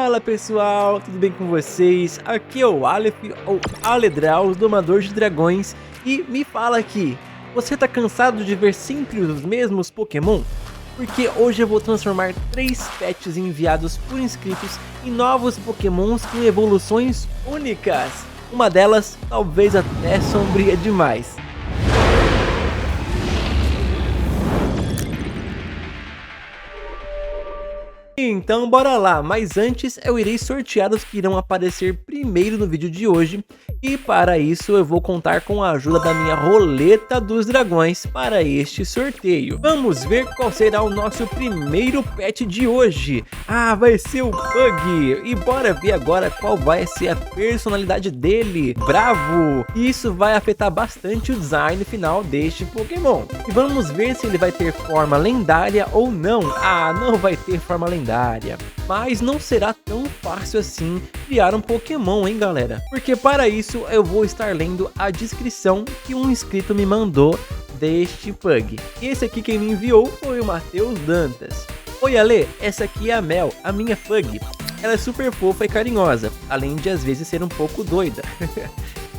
Fala pessoal, tudo bem com vocês? Aqui é o Aleph, ou Aledraus, o domador de dragões, e me fala aqui, você tá cansado de ver sempre os mesmos Pokémon? Porque hoje eu vou transformar 3 pets enviados por inscritos em novos Pokémons com evoluções únicas. Uma delas talvez até sombria demais. Então bora lá, mas antes eu irei sortear os que irão aparecer primeiro no vídeo de hoje. E para isso eu vou contar com a ajuda da minha roleta dos dragões para este sorteio. Vamos ver qual será o nosso primeiro pet de hoje. Ah, vai ser o Pug. E bora ver agora qual vai ser a personalidade dele. Bravo! E isso vai afetar bastante o design final deste Pokémon. E vamos ver se ele vai ter forma lendária ou não. Ah, não vai ter forma lendária. Mas não será tão fácil assim criar um Pokémon, hein galera? Porque para isso eu vou estar lendo a descrição que um inscrito me mandou deste Pug. E esse aqui quem me enviou foi o Matheus Dantas. Oi Ale, essa aqui é a Mel, a minha Pug. Ela é super fofa e carinhosa, além de às vezes ser um pouco doida.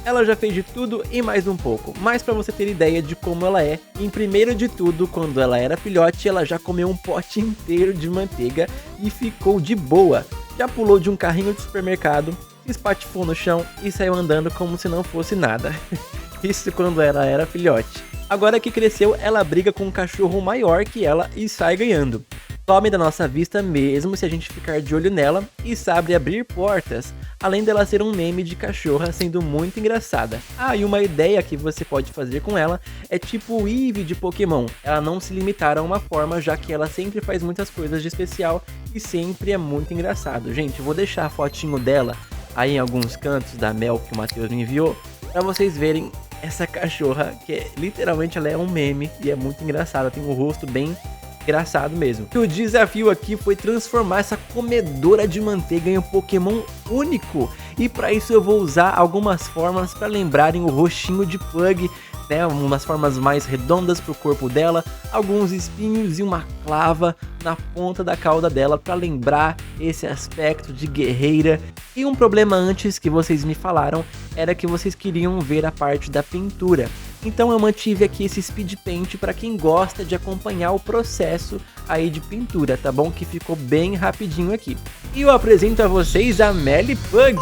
Ela já fez de tudo e mais um pouco, mas para você ter ideia de como ela é, em primeiro de tudo, quando ela era filhote, ela já comeu um pote inteiro de manteiga e ficou de boa. Já pulou de um carrinho de supermercado, se espatifou no chão e saiu andando como se não fosse nada. Isso quando ela era filhote. Agora que cresceu, ela briga com um cachorro maior que ela e sai ganhando. Some da nossa vista mesmo se a gente ficar de olho nela e sabe abrir portas, além dela ser um meme de cachorra sendo muito engraçada. Ah, e uma ideia que você pode fazer com ela é tipo o Eevee de Pokémon, ela não se limitar a uma forma, já que ela sempre faz muitas coisas de especial e sempre é muito engraçado. Gente, eu vou deixar a fotinho dela aí em alguns cantos da Mel que o Matheus me enviou, para vocês verem essa cachorra, que literalmente ela é um meme e é muito engraçada, tem um rosto bem engraçado mesmo. E o desafio aqui foi transformar essa comedora de manteiga em um Pokémon único. E para isso eu vou usar algumas formas para lembrarem o rostinho de Pug, né? Umas formas mais redondas para o corpo dela, alguns espinhos e uma clava na ponta da cauda dela para lembrar esse aspecto de guerreira. E um problema antes que vocês me falaram era que vocês queriam ver a parte da pintura. Então eu mantive aqui esse speed paint para quem gosta de acompanhar o processo aí de pintura, tá bom? Que ficou bem rapidinho aqui. E eu apresento a vocês a Melly Pug,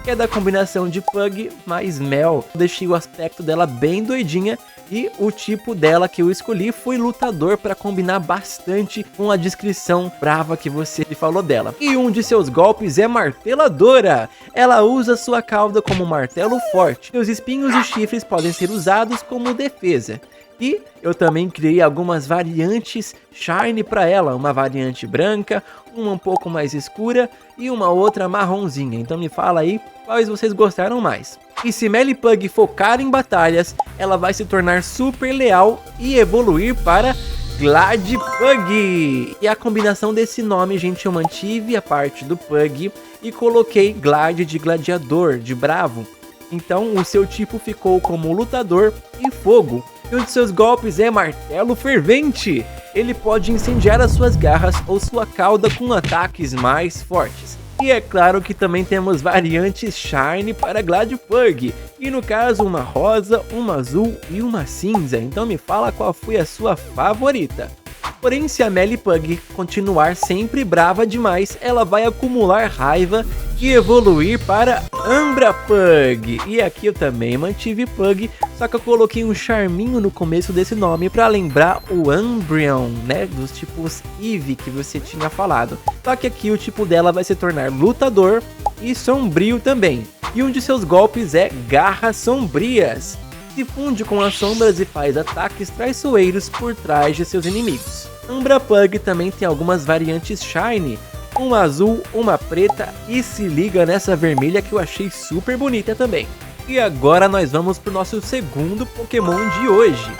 que é da combinação de Pug mais Mel. Deixei o aspecto dela bem doidinha e o tipo dela que eu escolhi foi lutador para combinar bastante com a descrição brava que você falou dela. E um de seus golpes é marteladora. Ela usa sua cauda como martelo forte. Seus espinhos e chifres podem ser usados como defesa. E eu também criei algumas variantes Shine para ela, uma variante branca, uma um pouco mais escura e uma outra marronzinha. Então me fala aí quais vocês gostaram mais. E se Melly Pug focar em batalhas, ela vai se tornar super leal e evoluir para Glad Pug. E a combinação desse nome, gente, eu mantive a parte do Pug e coloquei Glad de gladiador, de bravo. Então o seu tipo ficou como lutador e fogo. E um de seus golpes é martelo fervente. Ele pode incendiar as suas garras ou sua cauda com ataques mais fortes. E é claro que também temos variantes Shine para Glad Pug. E no caso uma rosa, uma azul e uma cinza. Então me fala qual foi a sua favorita. Porém, se a Melly Pug continuar sempre brava demais, ela vai acumular raiva e evoluir para Umbra Pug. E aqui eu também mantive Pug, só que eu coloquei um charminho no começo desse nome para lembrar o Umbreon, né, dos tipos Eevee que você tinha falado. Só que aqui o tipo dela vai se tornar lutador e sombrio também. E um de seus golpes é Garras Sombrias. Se funde com as sombras e faz ataques traiçoeiros por trás de seus inimigos. Umbra Pug também tem algumas variantes Shine, uma azul, uma preta e se liga nessa vermelha que eu achei super bonita também. E agora nós vamos para o nosso segundo Pokémon de hoje.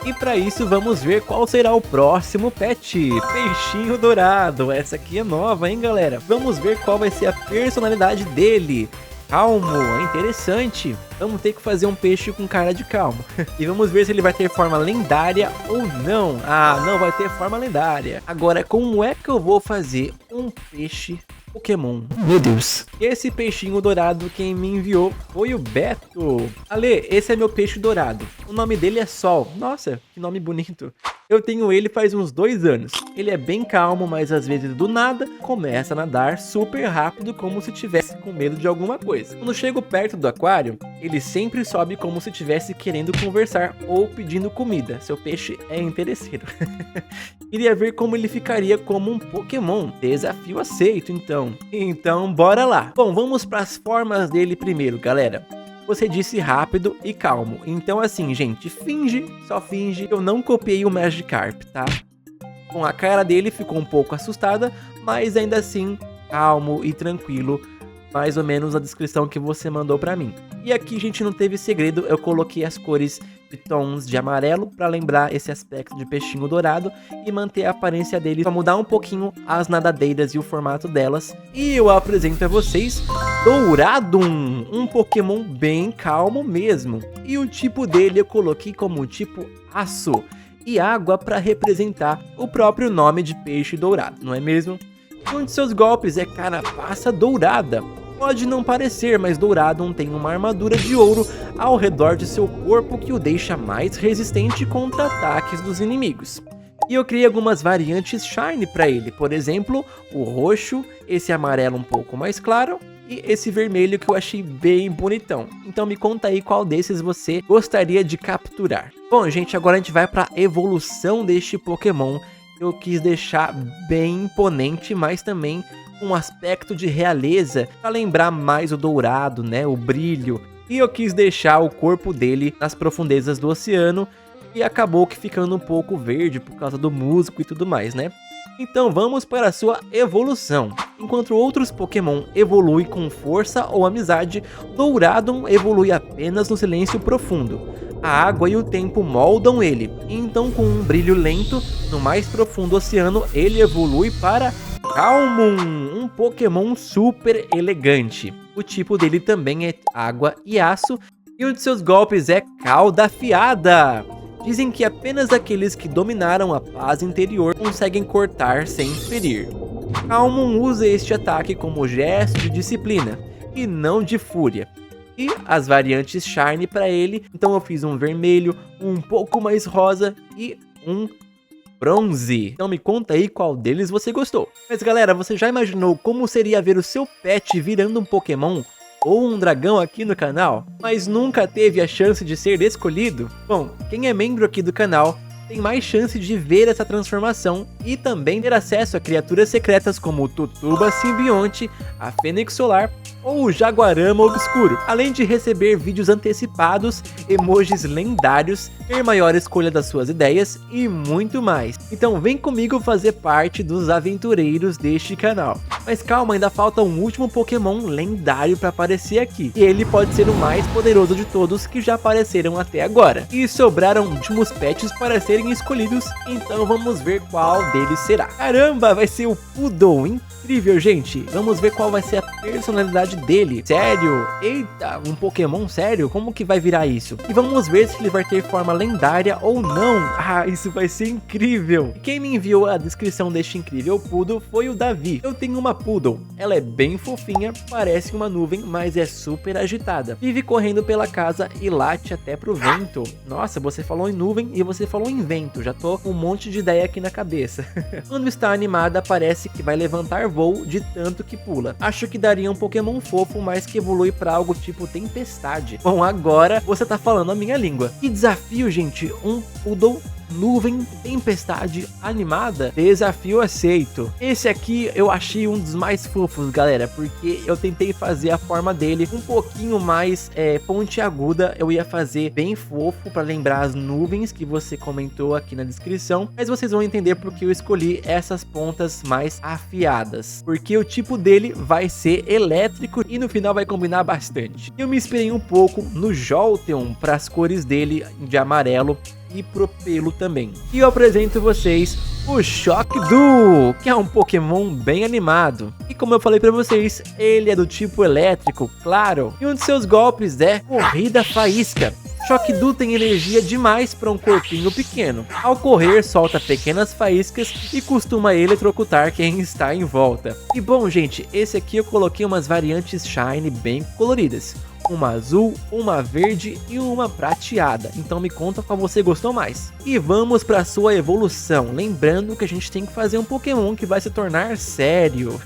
E para isso vamos ver qual será o próximo pet, Peixinho Dourado. Essa aqui é nova, hein galera? Vamos ver qual vai ser a personalidade dele. Calmo, é interessante. Vamos ter que fazer um peixe com cara de calmo. E vamos ver se ele vai ter forma lendária ou não. Ah, não vai ter forma lendária. Agora, como é que eu vou fazer um peixe Pokémon. Meu Deus. Esse peixinho dourado quem me enviou foi o Beto. Ale, esse é meu peixe dourado. O nome dele é Sol. Nossa, que nome bonito. Eu tenho ele faz uns 2 anos. Ele é bem calmo, mas às vezes do nada começa a nadar super rápido como se tivesse com medo de alguma coisa. Quando chego perto do aquário, ele sempre sobe como se estivesse querendo conversar ou pedindo comida. Seu peixe é interesseiro. Queria ver como ele ficaria como um Pokémon. Desafio aceito, então. Então, bora lá. Bom, vamos para as formas dele primeiro, galera. Você disse rápido e calmo. Então assim, gente, só finge que eu não copiei o Magikarp, tá? Com a cara dele ficou um pouco assustada, mas ainda assim, calmo e tranquilo. Mais ou menos a descrição que você mandou pra mim. E aqui, gente, não teve segredo, eu coloquei as cores de tons de amarelo para lembrar esse aspecto de peixinho dourado e manter a aparência dele, para mudar um pouquinho as nadadeiras e o formato delas. E eu apresento a vocês Douradum, um Pokémon bem calmo mesmo. E o tipo dele eu coloquei como tipo aço e água para representar o próprio nome de peixe dourado, não é mesmo? E um de seus golpes é carapaça dourada. Pode não parecer, mas Douradum tem uma armadura de ouro ao redor de seu corpo que o deixa mais resistente contra ataques dos inimigos. E eu criei algumas variantes Shine para ele, por exemplo, o roxo, esse amarelo um pouco mais claro e esse vermelho que eu achei bem bonitão. Então me conta aí qual desses você gostaria de capturar. Bom, gente, agora a gente vai para a evolução deste Pokémon. Eu quis deixar bem imponente, mas também um aspecto de realeza para lembrar mais o dourado, né, o brilho. E eu quis deixar o corpo dele nas profundezas do oceano e acabou que ficando um pouco verde por causa do musgo e tudo mais, né? Então vamos para a sua evolução. Enquanto outros Pokémon evoluem com força ou amizade, Douradum evolui apenas no silêncio profundo. A água e o tempo moldam ele, então com um brilho lento, no mais profundo oceano, ele evolui para Calmon, um Pokémon super elegante. O tipo dele também é água e aço, e um de seus golpes é Cauda Afiada. Dizem que apenas aqueles que dominaram a paz interior conseguem cortar sem ferir. Calmon usa este ataque como gesto de disciplina, e não de fúria. E as variantes Shine para ele, então eu fiz um vermelho, um pouco mais rosa e um bronze. Então me conta aí qual deles você gostou. Mas galera, você já imaginou como seria ver o seu pet virando um Pokémon ou um dragão aqui no canal, mas nunca teve a chance de ser escolhido? Bom, quem é membro aqui do canal tem mais chance de ver essa transformação e também ter acesso a criaturas secretas como o Tutuba Simbionte, a Fênix Solar ou o Jaguarama Obscuro, além de receber vídeos antecipados, emojis lendários, ter maior escolha das suas ideias e muito mais. Então vem comigo fazer parte dos aventureiros deste canal. Mas calma, ainda falta um último Pokémon lendário para aparecer aqui, e ele pode ser o mais poderoso de todos que já apareceram até agora. E sobraram últimos pets para serem escolhidos, então vamos ver qual deles será. Caramba, vai ser o Poodle, incrível, gente. Vamos ver qual vai ser a personalidade dele. Sério? Eita, um Pokémon sério? Como que vai virar isso? E vamos ver se ele vai ter forma lendária ou não. Ah, isso vai ser incrível. E quem me enviou a descrição deste incrível Poodle foi o Davi. Eu tenho uma Poodle. Ela é bem fofinha, parece uma nuvem, mas é super agitada. Vive correndo pela casa e late até pro vento. Nossa, você falou em nuvem e você falou em vento. Já tô com um monte de ideia aqui na cabeça. Quando está animada, parece que vai levantar voo de tanto que pula. Acho que daria um Pokémon fofo, mas que evolui para algo tipo tempestade. Bom, agora você tá falando a minha língua. Que desafio, gente! Um Poodle nuvem tempestade animada? Desafio aceito. Esse aqui eu achei um dos mais fofos, galera, porque eu tentei fazer a forma dele um pouquinho mais pontiaguda. Eu ia fazer bem fofo para lembrar as nuvens que você comentou aqui na descrição, mas vocês vão entender porque eu escolhi essas pontas mais afiadas, porque o tipo dele vai ser elétrico e no final vai combinar bastante. Eu me inspirei um pouco no Jolteon para as cores dele de amarelo e pro pelo também. E eu apresento vocês o Chocdu, que é um Pokémon bem animado. E como eu falei pra vocês, ele é do tipo elétrico, claro. E um de seus golpes é Corrida Faísca. Choque-Du tem energia demais para um corpinho pequeno. Ao correr, solta pequenas faíscas e costuma eletrocutar quem está em volta. E bom, gente, esse aqui eu coloquei umas variantes Shine bem coloridas. Uma azul, uma verde e uma prateada. Então me conta qual você gostou mais. E vamos para sua evolução. Lembrando que a gente tem que fazer um Pokémon que vai se tornar sério.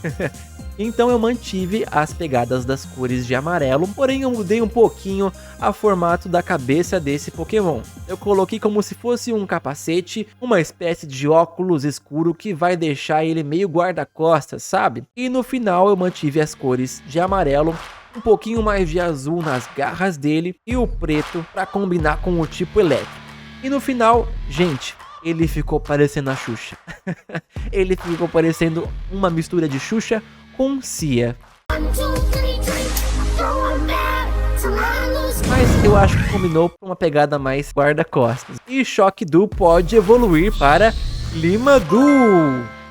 Então eu mantive as pegadas das cores de amarelo, porém eu mudei um pouquinho o formato da cabeça desse Pokémon. Eu coloquei como se fosse um capacete, uma espécie de óculos escuro que vai deixar ele meio guarda-costas, sabe? E no final eu mantive as cores de amarelo, um pouquinho mais de azul nas garras dele e o preto para combinar com o tipo elétrico. E no final, gente, ele ficou parecendo a Xuxa. Ele ficou parecendo uma mistura de Xuxa com Cia. Mas eu acho que combinou com uma pegada mais guarda-costas. E Choque-Du pode evoluir para Climadu,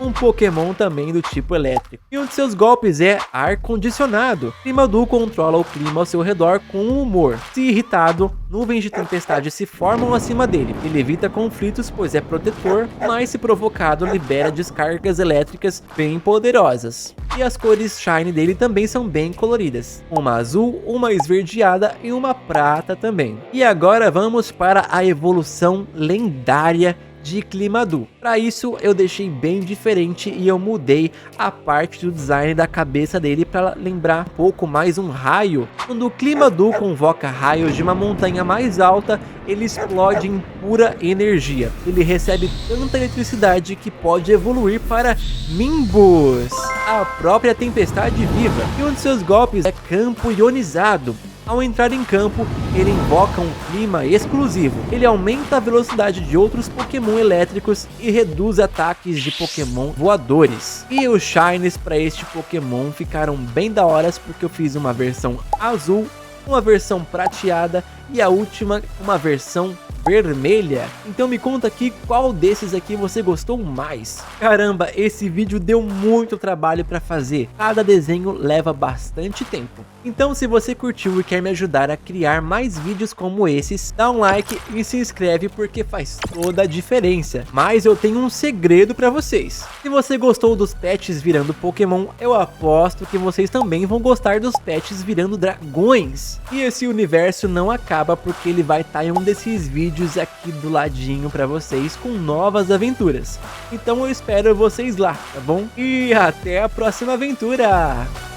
um Pokémon também do tipo elétrico. E um de seus golpes é ar-condicionado. Climadu controla o clima ao seu redor com humor. Se irritado, nuvens de tempestade se formam acima dele. Ele evita conflitos, pois é protetor, mas se provocado, libera descargas elétricas bem poderosas. E as cores Shine dele também são bem coloridas. Uma azul, uma esverdeada e uma prata também. E agora vamos para a evolução lendária de Climadu. Para isso eu deixei bem diferente e eu mudei a parte do design da cabeça dele para lembrar um pouco mais um raio. Quando o Climadu convoca raios de uma montanha mais alta, ele explode em pura energia. Ele recebe tanta eletricidade que pode evoluir para Nimbus, a própria tempestade viva. E um de seus golpes é campo ionizado. Ao entrar em campo, ele invoca um clima exclusivo. Ele aumenta a velocidade de outros Pokémon elétricos e reduz ataques de Pokémon voadores. E os Shines para este Pokémon ficaram bem da hora porque eu fiz uma versão azul, uma versão prateada e a última uma versão vermelha. Então me conta aqui qual desses aqui você gostou mais. Caramba, esse vídeo deu muito trabalho para fazer. Cada desenho leva bastante tempo. Então se você curtiu e quer me ajudar a criar mais vídeos como esses, dá um like e se inscreve porque faz toda a diferença. Mas eu tenho um segredo para vocês. Se você gostou dos pets virando Pokémon, eu aposto que vocês também vão gostar dos pets virando dragões. E esse universo não acaba porque ele vai estar em um desses vídeos aqui do ladinho para vocês com novas aventuras. Então eu espero vocês lá, tá bom? E até a próxima aventura!